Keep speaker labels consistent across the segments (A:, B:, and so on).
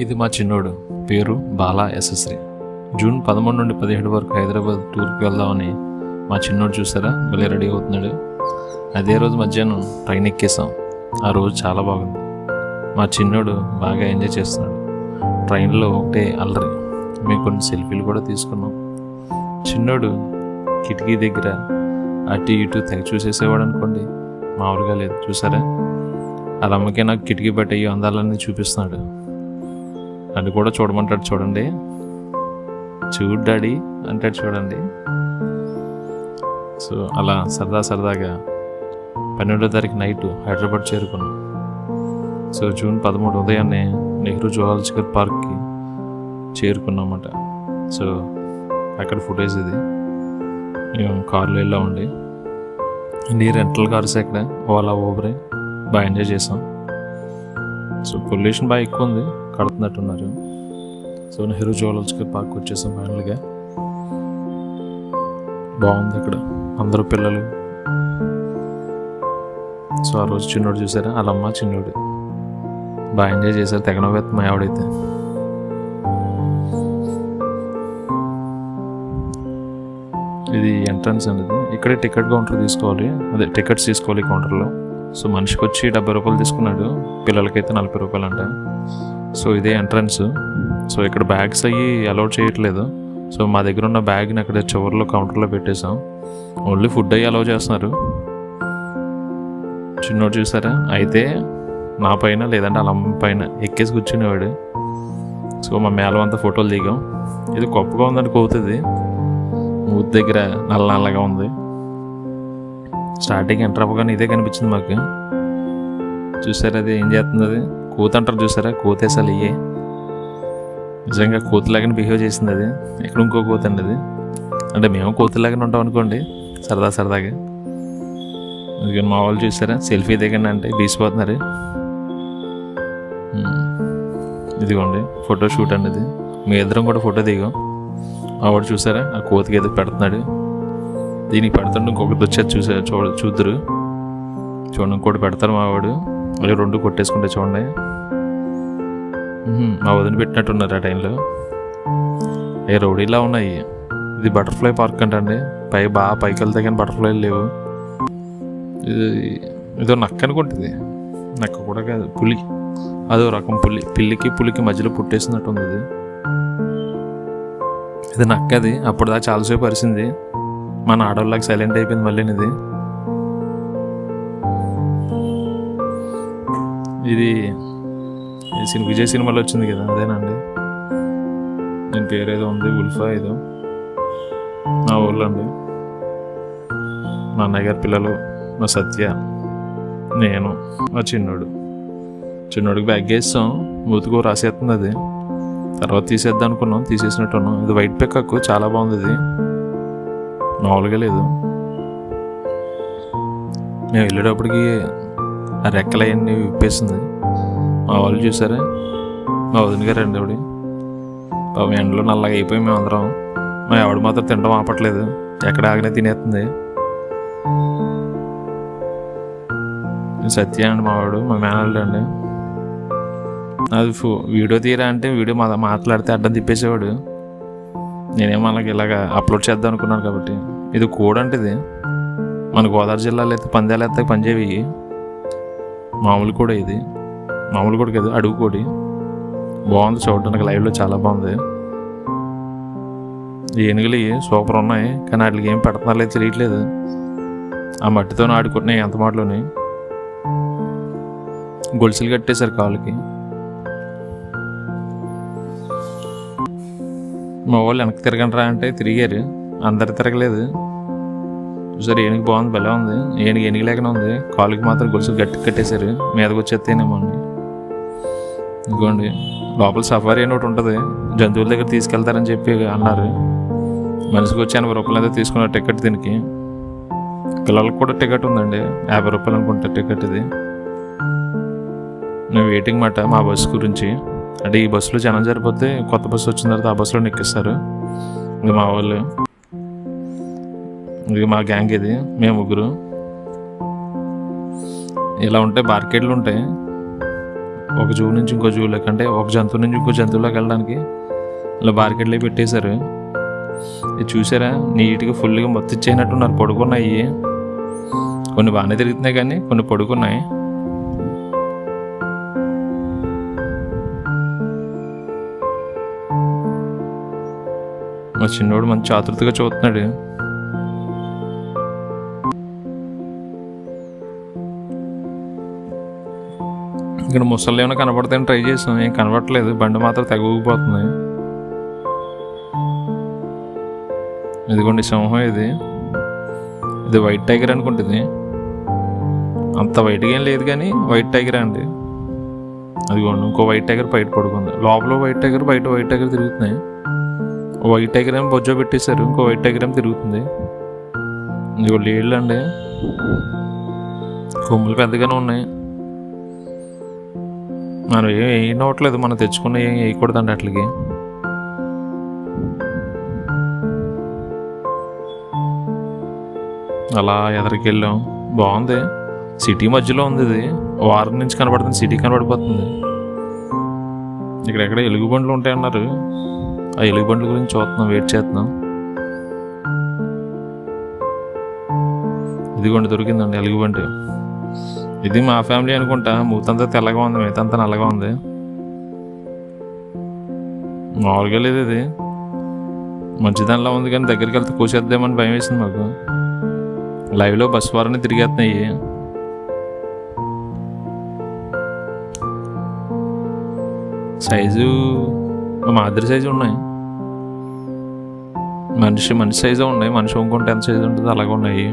A: ఇది మా చిన్నోడు, పేరు బాలా యశస్వి. జూన్ 13 నుండి 17 వరకు హైదరాబాద్ టూర్కి వెళ్దామని మా చిన్నోడు చూసారా భలే రెడీ అవుతున్నాడు. అదే రోజు మధ్యాహ్నం ట్రైన్ ఎక్కేసాం. ఆ రోజు చాలా బాగుంది. మా చిన్నోడు బాగా ఎంజాయ్ చేస్తున్నాడు. ట్రైన్లో ఒకటే అల్లరి. మేము కొన్ని సెల్ఫీలు కూడా తీసుకున్నాం. చిన్నోడు కిటికీ దగ్గర అటు ఇటు తెగ చూసేసేవాడు అనుకోండి, మామూలుగా లేదు. చూసారా, వాళ్ళ అమ్మకే నాకు కిటికీ బట్టి అయ్యి అందాలన్నీ చూపిస్తున్నాడు. అది కూడా చూడమంటాడు. చూడండి, చూడు డాడీ అంటాడు. చూడండి. సో అలా సరదాగా 12వ తారీఖు నైట్ హైదరాబాద్ చేరుకున్నాం. సో జూన్ 13 ఉదయాన్నే నెహ్రూ జువాలజికల్ పార్క్కి చేరుకున్నామన్నమాట. సో అక్కడ ఫుటేజ్ ఇది. మేము కార్లో వెళ్ళామండి. అన్ని రెంటల్ కార్స్ అక్కడ ఓలా ఊబరే బాగా ఎంజాయ్ చేసాం. సో పొల్యూషన్ బాగా ఎక్కువ ఉంది, కడుతున్నట్టున్నారు. సో నెహ్రూ జువాలజికల్ పార్క్ వచ్చేసాం ఫైనల్గా. బాగుంది అక్కడ, అందరూ పిల్లలు. సో ఆ రోజు చిన్నోడు చూసారా, వాళ్ళమ్మ చిన్నోడు బాగా ఎంజాయ్ చేశారు. తెగనవేత్త మా ఆవిడైతే. ఇది ఎంట్రన్స్ అనేది. ఇక్కడే టికెట్ కౌంటర్ తీసుకోవాలి, అదే టికెట్స్ తీసుకోవాలి కౌంటర్లో. సో మనిషికి వచ్చి 70 రూపాయలు తీసుకున్నాడు, పిల్లలకైతే 40 రూపాయలు అంట. సో ఇదే ఎంట్రన్స్. సో ఇక్కడ బ్యాగ్స్ అయ్యి అలౌడ్ చేయట్లేదు. సో మా దగ్గర ఉన్న బ్యాగ్ని అక్కడ చివరిలో కౌంటర్లో పెట్టేసాం. ఓన్లీ ఫుడ్ అయ్యి అలౌ చేస్తున్నారు. చిన్నోడు చూసారా, అయితే నా పైన లేదంటే వాళ్ళ అమ్మ పైన ఎక్కేసి కూర్చునేవాడు. సో మా మేళం అంతా ఫోటోలు దిగాం. ఇది గొప్పగా ఉందని కోతుంది, మూతి దగ్గర నల్లగా ఉంది. స్టార్టింగ్ ఎంటర్ అవ్వగానే ఇదే కనిపించింది మాకు. చూసారా, అది ఏం చేస్తుంది, అది కోత అంటారు చూసారా, కోత అసలు ఇయ్యే నిజంగా కోతిలాగానే బిహేవ్ చేసింది. అది ఇక్కడ ఇంకో కోత అండి అది. అంటే మేము కోతిలాగానే ఉంటాం అనుకోండి, సరదాగా. అందుకని మా వాళ్ళు చూసారా, సెల్ఫీ దిగండి అంటే బీసిపోతున్నారు. ఇదిగోండి ఫోటో షూట్ అండి ఇది. మీ ఇద్దరం కూడా ఫోటో దిగాం. ఆవిడ చూసారా, ఆ కోతికి ఏదో పెడుతున్నాడు. దీనికి పెడుతుంటే ఇంకొకటి వచ్చేది చూసారు, చూద్దరు చూడండి. ఇంకోటి పెడతారు మా వాడు. అవి 2 కొట్టేసుకుంటే చూడండి. మా వదిన పెట్టినట్టున్నారు ఆ టైంలో. ఏ రౌడీలా ఉన్నాయి. ఇది బటర్ఫ్లై పార్క్ అంటండి. బాగా పైకి వెళ్తే కానీ బటర్ఫ్లైలు లేవు. ఇదో నక్క అనుకుంటుంది. నక్క కూడా కాదు, పులి. అదో రకం పులి. పిల్లికి పులికి మధ్యలో పుట్టేసినట్టు ఉంది ఇది. ఇది నక్కది. అప్పుడుదా చాలాసేపు పరిచింది. మన ఆడవాళ్ళకి సైలెంట్ అయిపోయింది మళ్ళీ. ఇది విజయ్ సినిమాలో వచ్చింది కదా, అదేనండి. నేను పేరు ఏదో ఉంది, ఉల్ఫా ఏదో. మా ఊళ్ళో అండి. మా అన్నయ్య గారి పిల్లలు, మా సత్య, నేను, మా చిన్నోడికి బ్యాగ్ వేస్తాం. మూతుకో రాసేస్తుంది అది. తర్వాత తీసేద్దాం అనుకున్నాం, తీసేసినట్టున్నాం. ఇది వైట్ పెకాక్, చాలా బాగుంది. ఇది మామూలుగా లేదు. మేము వెళ్ళేటప్పటికి ఆ రెక్కలు అవన్నీ విప్పేసింది. మా వాళ్ళు చూసారా, మా వదిన గారు అండి ఆవిడ. పాపం ఎండలో నల్లగా అయిపోయి మేము అందరం. మా ఆవిడ మాత్రం తినడం ఆపట్లేదు, ఎక్కడ ఆగినా తినేస్తుంది. సత్య అండి మా వాడు, మా మేనల్డ్ అండి. అది వీడియో తీరా అంటే వీడియో మాట్లాడితే అడ్డం తిప్పేసేవాడు. నేనేమో అలాగే ఇలాగా అప్లోడ్ చేద్దాం అనుకున్నాను కాబట్టి. ఇది కోడి అంటే ఇది మన గోదావరి జిల్లాలో అయితే పందేలు ఎత్తాక పనిచేవి. మామూలు కూడా ఇది, మామూలు కూడా కదా, అడుగు కోడి. బాగుంది చూడడానికి, లైవ్లో చాలా బాగుంది. ఏనుగులు సూపర్ ఉన్నాయి, కానీ వాటికి ఏం పెడుతున్నారు లేదు తెలియట్లేదు. ఆ మట్టితో ఆడుకుంటున్నాయి ఎంత మాటలోని. గొలుసులు కట్టేశారు కాళ్ళకి. మా వాళ్ళు వెనక్కి తిరగండి అంటే తిరిగారు, అందరు తిరగలేదు. చూసారు, ఏనుగు బాగుంది, భలే ఉంది. ఏనుగు లేకనే ఉంది, కాళ్ళకి మాత్రం గొలుసులు గట్టి కట్టేశారు. మీదకి వచ్చేస్తేనేమో అండి. ఇంకోండి లోపల సఫారీ అని ఒకటి ఉంటుంది, జంతువుల దగ్గర తీసుకెళ్తారని చెప్పి అన్నారు. మనిషికి వచ్చి 80 రూపాయలు అయితే తీసుకున్న టికెట్ దీనికి. పిల్లలకు కూడా టికెట్ ఉందండి, 50 రూపాయలు అనుకుంటా టికెట్ ఇది. నేను వెయిటింగ్ మాట మా బస్సు గురించి. అంటే ఈ బస్సులో జనం సరిపోతే కొత్త బస్సు వచ్చిన తర్వాత ఆ బస్సులో ఎక్కిస్తారు. ఇది మా వాళ్ళు, ఇది మా గ్యాంగ్. ఇది మేము 3. ఇలా ఉంటాయి, మార్కెట్లు ఉంటాయి. ఒక జూ నుంచి ఇంకో జూలోకి, అంటే ఒక జంతువు నుంచి ఇంకో జంతువులోకి వెళ్ళడానికి ఇలా బార్కెట్లే పెట్టేశారు. ఇది చూసారా, నీట్గా ఫుల్గా మొత్తం ఇచ్చేయనట్టున్నారు. పడుకున్నాయి, కొన్ని బాగానే తిరుగుతున్నాయి కానీ కొన్ని పడుకున్నాయి. మా చిన్నోడు మంచి ఆతృతగా చూస్తున్నాడు. ఇక్కడ ముసళ్ళు ఏమైనా కనపడతాయని ట్రై చేసాం, ఏం కనపడట్లేదు. బండి మాత్రం తెగ ఊగిపోతుంది. ఇదిగోండి సింహం. ఇది వైట్ టైగర్ అనుకుంటుంది. అంత వైట్గా ఏం లేదు కానీ వైట్ టైగర్ అండి. అదిగోండి ఇంకో వైట్ టైగర్ బయట పడుకుంది. లోపల వైట్ టైగర్, బయట వైట్ టైగర్ తిరుగుతున్నాయి. వైట్ టైగర్ ఏమో బొజ్జో పెట్టేశారు, ఇంకో వైట్ టైగర్ ఏమో తిరుగుతుంది. ఇదిగో లేళ్ళు అండి, కొమ్ములు పెద్దగానే ఉన్నాయి. మనం ఏం వేయనవట్లేదు, మనం తెచ్చుకున్న ఏం వేయకూడదండి అట్లకి. అలా ఎదరికి వెళ్ళాం. బాగుంది, సిటీ మధ్యలో ఉంది. ఇది వారం నుంచి కనబడుతుంది, సిటీ కనబడిపోతుంది. ఇక్కడెక్కడ ఎలుగుబండ్లు ఉంటాయన్నారు. ఆ ఎలుగుబండ్ల గురించి చూస్తున్నాం, వెయిట్ చేస్తున్నాం. ఇదిగోండి దొరికిందండి ఎలుగుబండి. ఇది మా ఫ్యామిలీ అనుకుంటా. మూతంతా తెల్లగా ఉంది, మిగతంతా నల్లగా ఉంది. మామూలుగా లేదు, ఇది మంచిదానిలా ఉంది కానీ దగ్గరికి వెళ్తే కూసేద్దామని భయం వేసింది మాకు. లైవ్లో బస్సు వారాన్ని తిరిగేస్తున్నాయి. సైజు మా ఇద్దరి సైజు ఉన్నాయి. మనిషి సైజు ఉన్నాయి. మనిషి ఇంకొంటే ఎంత సైజు ఉంటుందో అలాగే ఉన్నాయి.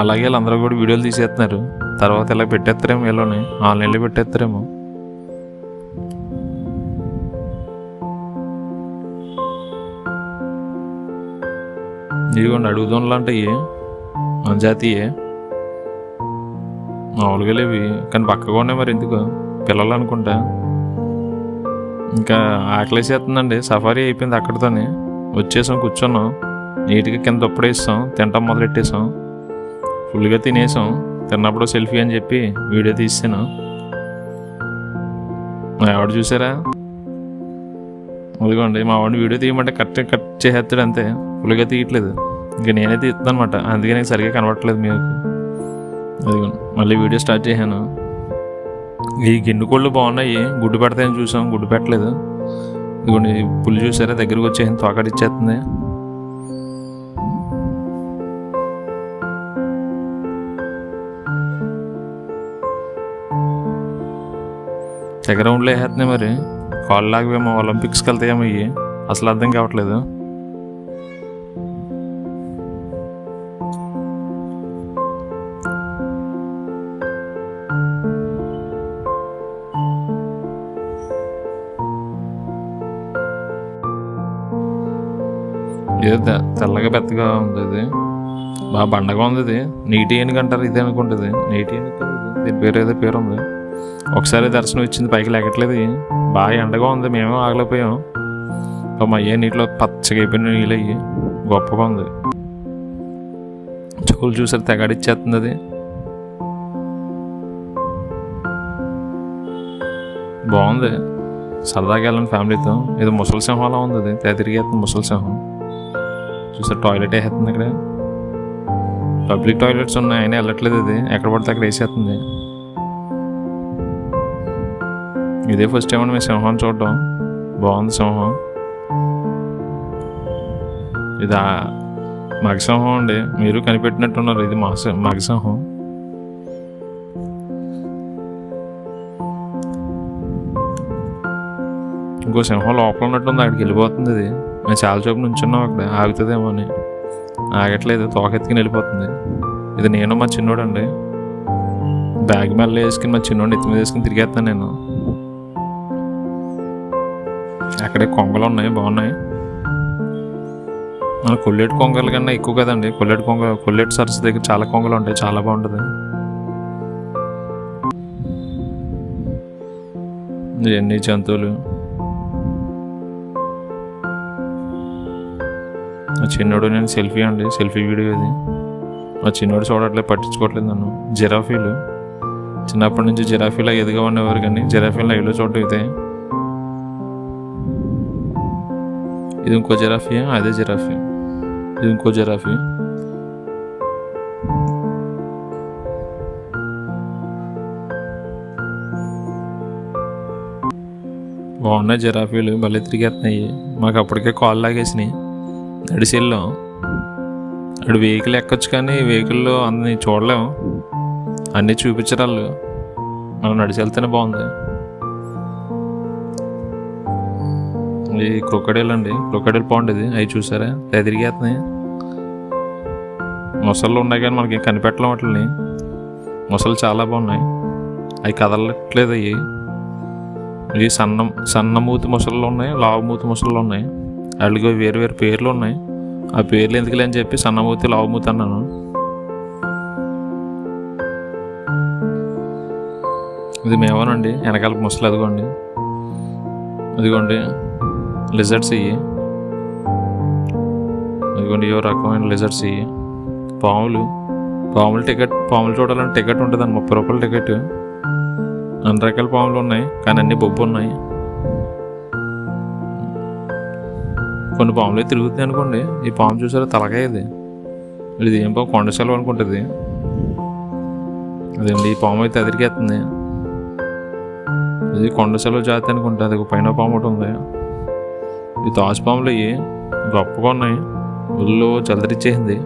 A: అలాగే వీళ్ళందరూ కూడా వీడియోలు తీసేస్తున్నారు. తర్వాత ఇలా పెట్టేస్తారేమో, వీళ్ళని ఆన్లైన్లో పెట్టేస్తారేమో. ఇదిగోండి అడుగుదోన్లు అంటాయి, మన జాతీయే. మామూలుగా లేవి కానీ పక్కగా ఉన్నాయి. మరి ఎందుకు పిల్లలు అనుకుంటా. ఇంకా ఆకలేసేస్తుందండి. సఫారీ అయిపోయింది అక్కడితోనే. వచ్చేసాం, కూర్చున్నాం నీట్గా. కింద దుప్పడేస్తాం, తింటాం మొదలెట్టేసాం. ఫుల్గా తినేసాం. తిన్నప్పుడు సెల్ఫీ అని చెప్పి వీడియో తీసాను. మా ఆవిడ చూసారా, అదిగోండి మా వాడిని వీడియో తీయమంటే కట్ చేసేస్తాడు అంతే, ఫుల్గా తీయట్లేదు. ఇంకా నేనే తీస్తాను అనమాట, అందుకే నాకు సరిగ్గా కనబడట్లేదు మీకు. అదిగోండి మళ్ళీ వీడియో స్టార్ట్ చేశాను. ఈ గిన్నె కోళ్ళు బాగున్నాయి, గుడ్డు పెడతాయని చూసాం, గుడ్డు పెట్టలేదు. ఇదిగోండి పుల్లి చూసారా, దగ్గరకు వచ్చేసింది, తోకడిచ్చేస్తుంది. తెగ రౌండ్లో వేసేస్తున్నాయి. మరి కాల్ లాగవేమో ఒలింపిక్స్కి వెళ్తాయేమో ఇవి, అసలు అర్థం కావట్లేదు. ఏదో తెల్లగా పెద్దగా ఉంది, ఇది బాగా బండగా ఉంది. ఇది నీటి ఏనుగు అంటారు, ఇది అనుకుంటుంది. నీటి ఏనుగు దీని పేరు ఏదో పేరు ఉంది. ఒకసారి దర్శనం ఇచ్చింది, పైకి లెక్కట్లేదు. బాగా ఎండగా ఉంది, మేమేమో ఆగలేకపోయాం. మా అయ్యే నీటిలో పచ్చగా అయిపోయిన నీళ్ళు అయ్యి గొప్పగా ఉంది. చెవులు చూసారు, తెగాడిచ్చేస్తుంది. అది బాగుంది, సరదాగా వెళ్ళండి ఫ్యామిలీతో. ఇది ముసలి సింహంలా ఉంది. అది తిరిగేస్తుంది ముసలి సింహం. చూసారు టాయిలెట్ వేసేస్తుంది. ఇక్కడ పబ్లిక్ టాయిలెట్స్ ఉన్నాయి, అయినా వెళ్ళట్లేదు. ఇది ఎక్కడ పడితే అక్కడ వేసేస్తుంది. ఇదే ఫస్ట్ టైం అండి మేము సింహం చూడడం. బాగుంది సింహం. ఇది మగసింహం అండి, మీరు కనిపెట్టినట్టున్నారు. ఇది మగసింహం. ఇంకో సింహం లోపల ఉన్నట్టుంది, అక్కడికి వెళ్ళిపోతుంది. ఇది మేము చాలా చూపు నుంచున్నాం, అక్కడ ఆగుతుందేమో అని. ఆగట్లేదు, తోకెత్తుకుని వెళ్ళిపోతుంది. ఇది నేను మా చిన్నోడు అండి. బ్యాగ్ మెల్ల వేసుకుని మా చిన్నోడిని ఎత్తి మీద వేసుకుని తిరిగేస్తాను నేను. అక్కడే కొంగలు ఉన్నాయి, బాగున్నాయి. మన కొల్లేటి కొంగల కన్నా ఎక్కువ కదండి. కొల్లేటి సరస్సు దగ్గర చాలా కొంగలు ఉంటాయి, చాలా బాగుంటుంది. ఎన్ని జంతువులు. చిన్నోడు నేను సెల్ఫీ అండి, సెల్ఫీ వీడియో ఇది. మా చిన్నోడు చూడట్లేదు, పట్టించుకోవట్లేదు నన్ను. జిరాఫీలు చిన్నప్పటి నుంచి జిరాఫీలా ఎదుగా ఉండేవారు, కానీ జిరాఫీలు లైవ్లో చూడటం అయితే. ఇది ఇంకో జిరాఫీ, అదే జిరాఫీ, ఇది ఇంకో జిరాఫీ. బాగున్నాయి జిరాఫీలు, భలే తిరిగేస్తున్నాయి. మాకు అప్పటికే కాల్ లాగేసినాయి. నడిచెళ్ళాం. అక్కడ వెహికల్ ఎక్కొచ్చు, కానీ వెహికల్లో అన్నీ చూడలేము, అన్నీ చూపించరాళ్ళు. మనం నడిచి వెళ్తేనే బాగుంది. ఇది క్రొకడైల్ అండి, క్రొకడైల్ పాండ్ ఇది. అవి చూసారా తిరిగేస్తున్నాయి. మొసళ్ళు ఉన్నాయి కానీ మనకి కనిపెట్టలేం వాటిని. మొసళ్ళు చాలా బాగున్నాయి, అవి కదలట్లేదు. ఇవి సన్న మూతి మొసళ్ళు ఉన్నాయి, లావు మూతి మొసళ్ళు ఉన్నాయి. వాళ్ళకి వేరు వేరు పేర్లు ఉన్నాయి. ఆ పేర్లు ఎందుకులే అని చెప్పి సన్నమూతి లావుమూతి అన్నాను. ఇది మేమోనండి, వెనకాల ముసలు. అదిగోండి, అదిగోండి లిజర్డ్స్ ఇవి. అదిగోండి ఏ రకమైన లిజర్డ్స్ ఇవి. పాములు పాములు చూడాలంటే టికెట్ ఉంటుందండి, 30 రూపాయల టికెట్. అన్ని రకాల పాములు ఉన్నాయి, కానీ అన్ని బొబ్బు ఉన్నాయి. కొన్ని పాములు తిరుగుతాయి అనుకోండి. ఈ పాము చూసారా, తలకాయ ఇది. ఇది ఏం పాము, కొండ సెలవు అనుకుంటుంది. అదండి, ఈ పాము అయితే ఎదిరికేస్తుంది. ఇది కొండ సెలవు జాతి అనుకుంటా. అది ఒక పైన పాము ఒకటి ఉంది. ఈ తాజు పాములు ఇవి గొప్పగా ఉన్నాయి, ఒళ్ళు చల్లరిచ్చేసింది.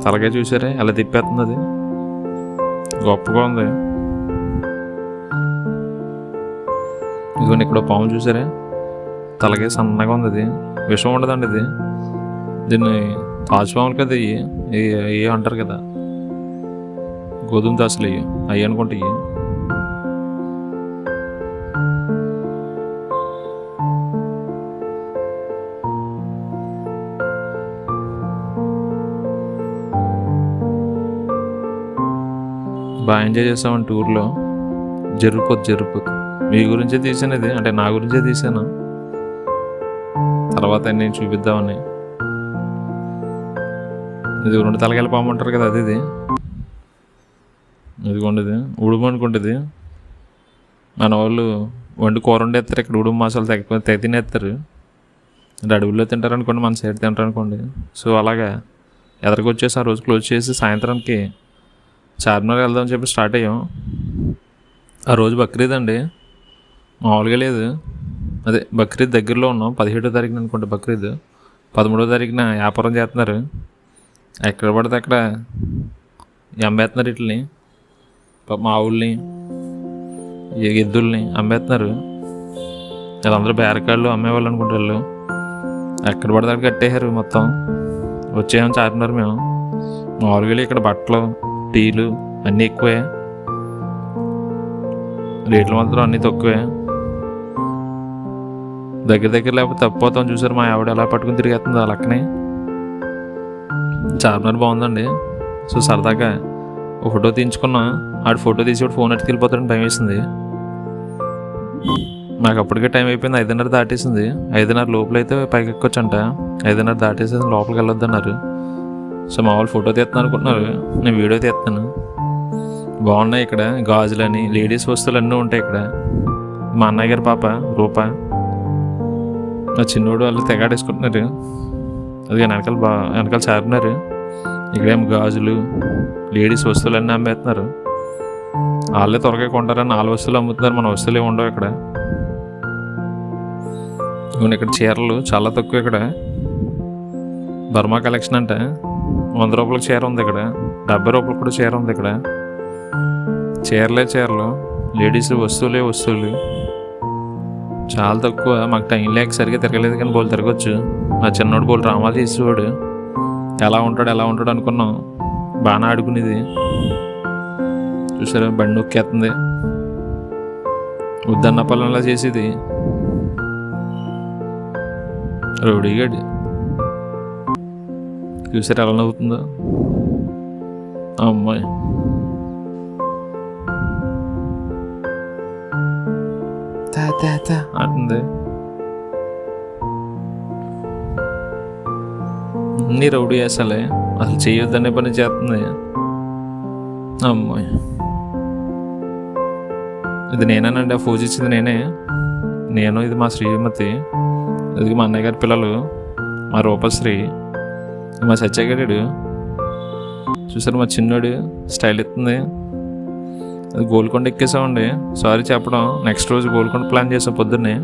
A: తలకాయ చూసారా ఎలా తిప్పేస్తుంది, అది గొప్పగా ఉంది. ఇదిగోండి ఇక్కడ పాము చూసారా, తలకాయ సన్నగా ఉంది. అది విషం ఉండదండి. ఇది దీన్ని తాజు పాములు కదా, ఇవి అంటారు కదా, గోధుమ దాసులు అవి అనుకుంటే. బాగా ఎంజాయ్ చేస్తామని టూర్లో. జరిగిపోతుంది. మీ గురించే తీసాను ఇది, అంటే నా గురించే తీసాను. తర్వాత నేను చూపిద్దామని. ఇది 2 తలకాయల పాము అంటారు కదా, అది. ఇదిగోండి ఉడుము అనుకుంటుంది. మన వాళ్ళు వండి కూర వండేస్తారు, ఇక్కడ ఉడుము మసాలా తెగ తినేస్తారు. అంటే అడవుల్లో తింటారు అనుకోండి, మన సైడ్ తింటారు అనుకోండి. సో అలాగా ఎదరికి వచ్చేసి ఆ రోజు క్లోజ్ చేసి సాయంత్రానికి చార్మినార్ వెళ్దామని చెప్పి స్టార్ట్ అయ్యాం. ఆ రోజు బక్రీద్ అండి, మామూలుగా లేదు. అదే బక్రీద్ దగ్గరలో ఉన్నాం. 17వ తారీఖున అనుకుంటా బక్రీద్. 13వ తారీఖున వ్యాపారం చేస్తున్నారు. ఎక్కడ పడితే అక్కడ అమ్మేస్తున్నారు. వీటిని మా ఊళ్ళని, ఎద్దుల్ని అమ్మేస్తున్నారు. వీళ్ళందరూ బేరకాళ్ళు అమ్మేవాళ్ళు అనుకుంటారు. ఎక్కడ పడితే అక్కడ కట్టేశారు మొత్తం. వచ్చేసాం చార్మినార్ మేము. మామూలుగా ఇక్కడ బట్టలు, టీలు అన్నీ ఎక్కువే, రేట్లు మాత్రం అన్నీ తక్కువే. దగ్గర లేకపోతే తప్పిపోతాం. చూసారు మా ఆవిడ ఎలా పట్టుకుని తిరిగేస్తుంది ఆ లక్కనే. చార్మినార్ బాగుందండి. సో సరదాగా ఒక ఫోటో తీయించుకున్నా. ఆడు ఫోటో తీసి ఫోన్ ఎట్టుకు వెళ్ళిపోతాడని భయం వేసింది. నాకు అప్పటికే టైం అయిపోయింది, 5:30 దాటేసింది. 5:30 లోపల అయితే పైకి ఎక్కొచ్చంట. 5:30 దాటేసి లోపలికి వెళ్ళొద్దు అన్నారు. సో మా వాళ్ళు ఫోటో తీస్తాను అనుకుంటున్నారు, నేను వీడియో తీస్తాను. బాగున్నాయి ఇక్కడ గాజులని, లేడీస్ వస్తువులు అన్నీ ఉంటాయి ఇక్కడ. మా అన్నయ్య గారి పాప రూప, నా చిన్నోడు వాళ్ళు తెగాడేసుకుంటున్నారు. అది వెనకాల చార్మినార్. ఇక్కడేమో గాజులు, లేడీస్ వస్తువులు అన్నీ అమ్మేస్తున్నారు. వాళ్ళే త్వరగా కొంటారని 4 వస్తువులు అమ్ముతున్నారు, మన వస్తువులు ఏమి ఉండవు ఇక్కడ. ఇక్కడ చీరలు చాలా తక్కువ. ఇక్కడ బర్మా కలెక్షన్ అంటే 100 రూపాయలకు చీర ఉంది ఇక్కడ, 70 రూపాయలకు కూడా చీర ఉంది ఇక్కడ. చీరలు, లేడీస్ వస్తువులు చాలా తక్కువ. మాకు టైం లేక సరిగ్గా తిరగలేదు, కానీ బోల్ తిరగచ్చు. నా చిన్నోడు బోల్ డ్రామాలు చేసేవాడు. ఎలా ఉంటాడు అనుకున్నాం. బాగా ఆడుకునేది. చూసారా బండి నొక్కేస్తుంది, ఉద్దన్న పొలంలా చేసేది. రౌడీగాడి చూసారా ఎలా నవ్వుతుందో అమ్మాయి. అంటుంది. అన్నీ రౌడీ వేసాలే, అసలు చేయొద్దనే పని చేస్తుంది. అమ్మాయి ఇది నేనేనండి, ఆ ఫోజ్ ఇచ్చింది నేను ఇది మా శ్రీమతి, ఇది మా అన్నయ్య గారి పిల్లలు, మా రూపశ్రీ, మా సత్యగాడు చూసారు, మా చిన్నోడు స్టైల్ ఎత్తుంది. అది గోల్కొండ ఎక్కేసామండి. సారీ చెప్పడం, నెక్స్ట్ రోజు గోల్కొండ ప్లాన్ చేసాం పొద్దున్నే.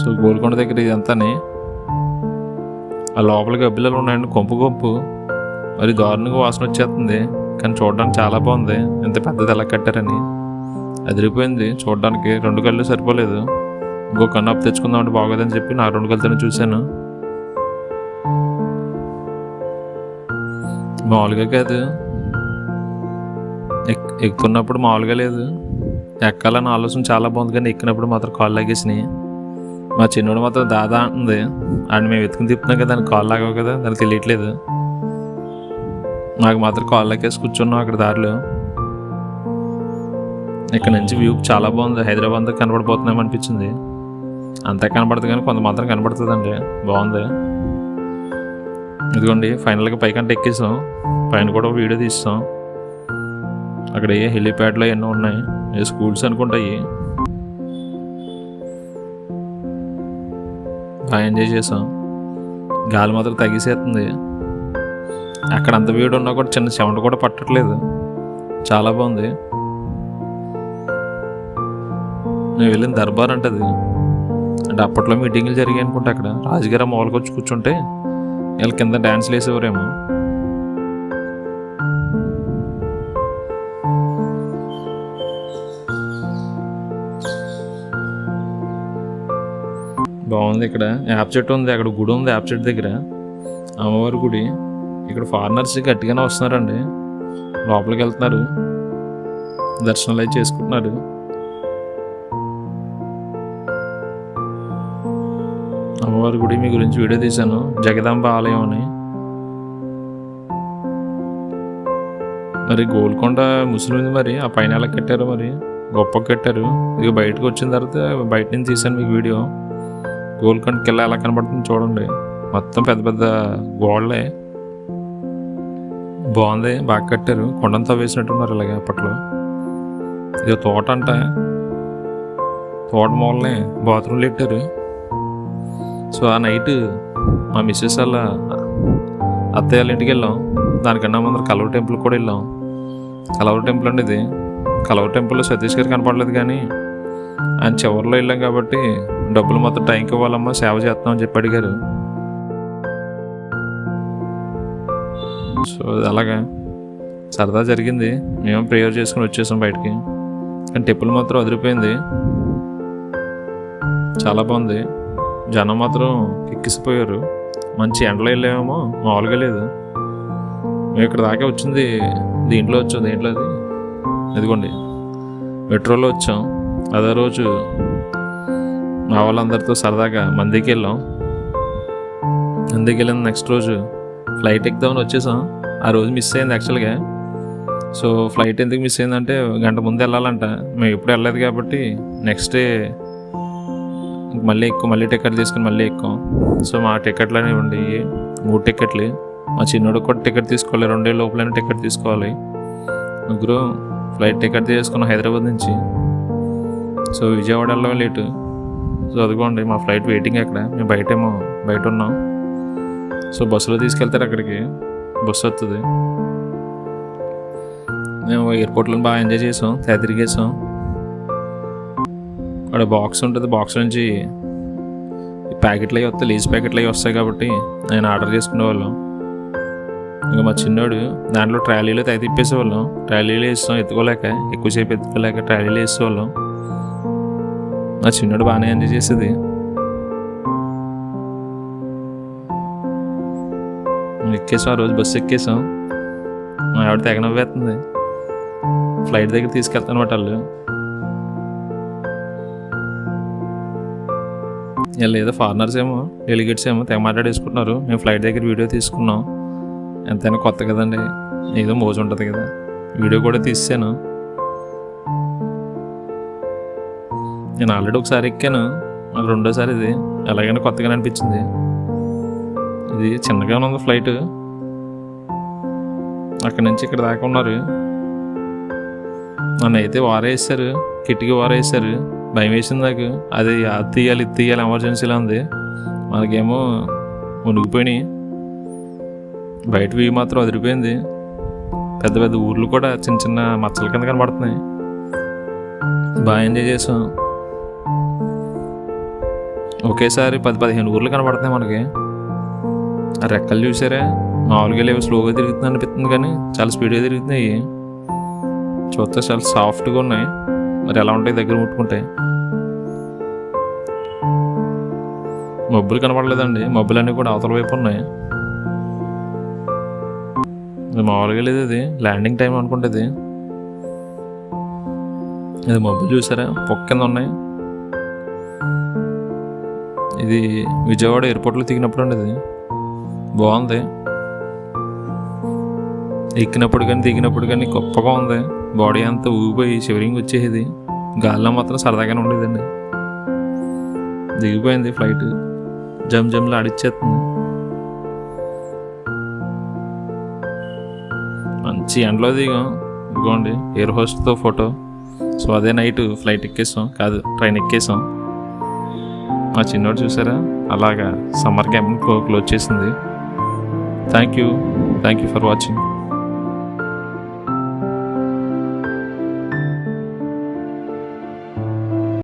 A: సో గోల్కొండ దగ్గర ఇదంతాని ఆ లోపలికి అబ్బిల్లలు ఉన్నాయండి, కొంపు మరి దారుణంగా వాసన వచ్చేస్తుంది. కానీ చూడడానికి చాలా బాగుంది, ఎంత పెద్దది ఎలా కట్టారని. అదిరిపోయింది చూడడానికి, 2 కళ్ళు సరిపోలేదు. ఇంకో కన్ను అప్పు తెచ్చుకుందామంటే బాగోదని చెప్పి నా 2 కళ్ళతోనే చూశాను. మామూలుగా కాదు, ఎక్కుతున్నప్పుడు మామూలుగా లేదు, ఎక్కాలని ఆలోచన చాలా బాగుంది. కానీ ఎక్కినప్పుడు మాత్రం కాళ్ళు లాగేసినాయి. మా చిన్నోడు మాత్రం దాదా అంటుంది, అండ్ మేము ఎత్తుకుని తిప్పుతున్నాం కదా, దానికి కాళ్ళు లాగవు కదా, దానికి తెలియట్లేదు. నాకు మాత్రం కాళ్ళు లాగేసి కూర్చున్నాం అక్కడ దారిలో. ఇక్కడ నుంచి వ్యూ చాలా బాగుంది, హైదరాబాద్ కనబడిపోతున్నాం అనిపించింది. అంతా కనబడుతుంది కానీ కొంత మాత్రం కనబడుతుందండి, బాగుంది. ఇదిగోండి ఫైనల్గా పైకంటే ఎక్కేసాం, పైన కూడా వీడియో తీస్తాం. అక్కడ ఏ హెలిప్యాడ్లో ఎన్నో ఉన్నాయి, ఏ స్కూల్స్ అనుకుంటాయి. బాగా ఎంజాయ్ చేసాం. గాలి మాత్రం తగ్గిసేస్తుంది. అక్కడ అంత వీడు ఉన్నా కూడా చిన్న చెమట కూడా పట్టట్లేదు, చాలా బాగుంది. నేను వెళ్ళిన దర్బార్ అంటది, అంటే అప్పట్లో మీటింగ్లు జరిగాయి అనుకుంటా. అక్కడ రాజుగారు మామూలుగా వచ్చి కూర్చుంటే వీళ్ళ కింద డ్యాన్స్లు వేసేవారేమో. బాగుంది. ఇక్కడ యాప్ చెట్టు ఉంది, అక్కడ గుడి ఉంది యాప్ చెట్టు దగ్గర, అమ్మవారి గుడి. ఇక్కడ ఫారినర్స్ గట్టిగానే వస్తున్నారండి, లోపలికి వెళ్తున్నారు, దర్శనాలు అయితే చేసుకుంటున్నారు. అమ్మవారి గుడి మీ గురించి వీడియో తీశాను, జగదాంబ ఆలయం అని. మరి గోల్కొండ ముస్లింది, మరి ఆ పైన ఎలా కట్టారు, మరి గొప్ప కట్టారు. ఇక బయటకు వచ్చిన తర్వాత బయట నుంచి తీశాను మీకు వీడియో. గోల్కొండ కిల్ల ఎలా కనబడుతుంది చూడండి, మొత్తం పెద్ద పెద్ద గోడలే, బాగుంది, బాగా కట్టారు. కొండంతా వేసినట్టున్నారు అలాగే అప్పట్లో. ఇది తోట అంట, తోట మూలనే బాత్రూమ్లు పెట్టారు. సో ఆ నైట్ మా మిస్సెస్ వాళ్ళ అత్తయ్య వాళ్ళ ఇంటికి వెళ్ళాం. దానికన్నా ముందర కలవ టెంపుల్ కూడా వెళ్ళాం. కలవ టెంపుల్ అండి ఇది. కలవ టెంపుల్లో సతీష్ గారు కనపడలేదు, కానీ ఆయన చివరిలో వెళ్ళాం కాబట్టి డబ్బులు మొత్తం టైంకి ఇవ్వాలమ్మా, సేవ చేస్తామని చెప్పి అడిగారు. సో అలాగా సరదా జరిగింది. మేము ప్రేయర్ చేసుకుని వచ్చేసాం బయటికి. కానీ టెంపుల్ మాత్రం అదిరిపోయింది, చాలా బాగుంది. జనం మాత్రం ఎక్కిసిపోయారు. మంచి ఎండలో వెళ్ళామేమో, మామూలుగా లేదు. మేము ఇక్కడ దాకా వచ్చింది దీంట్లో వచ్చాం, దేంట్లో అది ఇదిగోండి మెట్రోలో వచ్చాం. అదే రోజు మా వాళ్ళందరితో సరదాగా మందికి వెళ్ళాం. మందికి వెళ్ళిన నెక్స్ట్ రోజు ఫ్లైట్ ఎక్కుదామని వచ్చేసాం. ఆ రోజు మిస్ అయింది యాక్చువల్గా. సో ఫ్లైట్ ఎందుకు మిస్ అయిందంటే, గంట ముందు వెళ్ళాలంట, మేము ఎప్పుడు వెళ్ళలేదు కాబట్టి నెక్స్ట్ డే మళ్ళీ టికెట్ తీసుకుని మళ్ళీ ఎక్కాం. సో మా టికెట్లు అనేవి 3 టికెట్లు. మా చిన్నోడు కూడా టికెట్ తీసుకోవాలి, 2 ఏళ్ళ లోపలైనా టికెట్ తీసుకోవాలి. ముగ్గురు ఫ్లైట్ టికెట్ తీసుకున్నాం హైదరాబాద్ నుంచి. సో విజయవాడ వెళ్ళడం లేటు. సో అదిగోండి మా ఫ్లైట్ వెయిటింగ్ అక్కడ, మేము బయట ఉన్నాం. సో బస్సులో తీసుకెళ్తారు అక్కడికి, బస్సు వస్తుంది. మేము ఎయిర్పోర్ట్లో బాగా ఎంజాయ్ చేసాం, తిరిగేసాం. అక్కడ బాక్స్ ఉంటుంది, బాక్స్ నుంచి ప్యాకెట్లు అవి వస్తాయి, లీజ్ ప్యాకెట్లు అవి వస్తాయి కాబట్టి నేను ఆర్డర్ చేసుకునే వాళ్ళం. ఇంకా మా చిన్నోడు దాంట్లో ట్రాలీలో తిప్పేసేవాళ్ళం. ట్రాలీలో వేస్తాం, ఎత్తుకోలేక ఎక్కువసేపు ఎత్తుకోలేక ట్రాలీలో వేసేవాళ్ళం. మా చిన్నోడు బాగానే ఎంజాయ్ చేసేది. ఎక్కేసాం, ఆ రోజు బస్సు ఎక్కేసాం. మా ఆవిడ తెగ నవ్వేస్తుంది. ఫ్లైట్ దగ్గర తీసుకెళ్తాను మాట వాళ్ళు. ఏదో ఫారినర్స్ ఏమో, డెలిగేట్స్ ఏమో తెగ మాట్లాడేసుకుంటున్నారు. మేము ఫ్లైట్ దగ్గర వీడియో తీసుకున్నాం. ఎంతైనా కొత్త కదండి, ఏదో మోజు ఉంటుంది కదా. వీడియో కూడా తీసాను. నేను ఆల్రెడీ ఒకసారి ఎక్కాను, నాకు రెండోసారి ఇది ఎలాగైనా కొత్తగానే అనిపించింది. ఇది చిన్నగానే ఉంది ఫ్లైట్. అక్కడి నుంచి ఇక్కడ దాకా ఉన్నారు. నన్ను అయితే వారేసారు, కిటికీ వారేసారు. భయం వేసింది నాకు. అది తీయాలి ఇది తీయాలి ఎమర్జెన్సీలో ఉంది. మనకేమో మునిగిపోయినాయి. బయట వ్యూ మాత్రం అదిరిపోయింది. పెద్ద పెద్ద ఊర్లు కూడా చిన్న చిన్న మచ్చల కింద కనబడుతున్నాయి. బాగా ఎంజాయ్ చేసాం. ఒకేసారి 10-15 ఊర్లు కనబడుతున్నాయి మనకి. ఆ రెక్కలు చూసారా, మామూలుగా లేవు, స్లోగా తిరుగుతుంది అనిపిస్తుంది కానీ చాలా స్పీడ్గా తిరుగుతున్నాయి. చూస్తే చాలా సాఫ్ట్గా ఉన్నాయి. మరి ఎలా ఉంటాయి దగ్గర ముట్టుకుంటే. మబ్బులు కనపడలేదండి, మబ్బులన్నీ కూడా అవతల వైపు ఉన్నాయి. ఇది మామూలుగా లేదు, ఇది ల్యాండింగ్ టైం అనుకుంటుంది. ఇది మబ్బులు చూసారా పొక్క కింద ఉన్నాయి. ఇది విజయవాడ ఎయిర్పోర్ట్లో దిగినప్పుడు అండి. ఇది బాగుంది. ఎక్కినప్పుడు కానీ దిగినప్పుడు కానీ గొప్పగా ఉంది. బాడీ అంతా ఊగిపోయి షివరింగ్ వచ్చేది. గాల్లో మాత్రం సరదాగానే ఉండేదండి. దిగిపోయింది ఫ్లైట్, జమ్లా ఆడిచ్చేస్తుంది. మంచి ఎండలో దిగాం. ఇదిగోండి ఎయిర్ హోస్ట్తో ఫోటో. సో అదే నైట్ ఫ్లైట్ ఎక్కేసాం, కాదు ట్రైన్ ఎక్కేసాం. మా చిన్నోడు చూసారా అలాగా సమ్మర్ క్యాంప్ క్లోజ్ చేసింది. Thank you for watching.